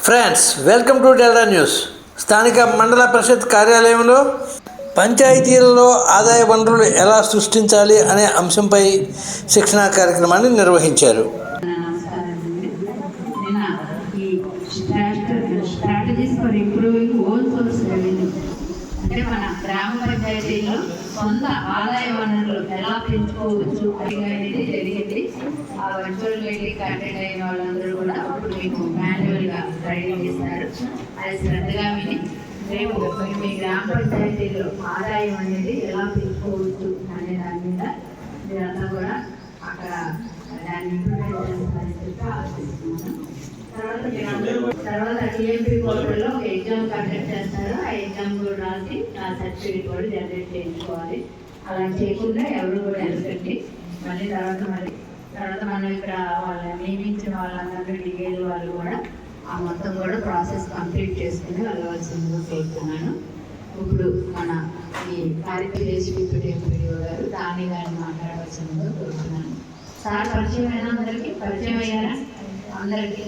Friends, welcome to delta news. స్థానిక మండల పరిషత్ కార్యాలయంలో పంచాయతీలలో ఆదాయ వనరులు ఎలా సృష్టించాలి అనే అంశంపై శిక్షణా కార్యక్రమాన్ని నిర్వహించారు. అంటే మన గ్రామ పంచాయతీలో సొంత ఆదాయ వనరులు ఎలా పెంచుకోవచ్చు అనేది జరిగింది. ఆ వర్చువల్ మీటింగ్ అటెండ్ అయిన వాళ్ళందరూ కూడా అప్పుడు మీకు మాన్యువల్గా రెడీ చేస్తారు. అది శ్రద్ధగా విని రేపు మీ గ్రామ పంచాయతీలో ఆదాయం అనేది ఎలా పెంచుకోవచ్చు అనే దాని మీద మీరంతా కూడా అక్కడ దాన్ని ఇంప్లిమెంట్ చేస్తారని చెప్పి ఆలోచిస్తున్నాను. తర్వాత టీఎంపీ పోర్టల్లో ఒక ఎగ్జామ్ కండక్ట్ చేస్తారు. ఆ ఎగ్జామ్ కూడా రాసి ఆ సర్టిఫికేట్ కూడా జనరేట్ చేయించుకోవాలి. అలా చేయకుండా ఎవరు కూడా ఎందుకండి మళ్ళీ తర్వాత మనం ఇక్కడ వాళ్ళని నియమించిన వాళ్ళందరూ డిఏలు వాళ్ళు కూడా ఆ మొత్తం కూడా ప్రాసెస్ కంప్లీట్ చేసుకుని వెళ్ళవలసిందిగా కోరుతున్నాను. ఇప్పుడు మన ఈ కార్యక్రమ డిప్యూటీ ఎంపీడీఓ గారు దాని గారిని మాట్లాడవలసిందిగా కోరుతున్నాను. సార్ పరిచయం అయినా అందరికీ పరిచయం అయ్యారా? అందరికీ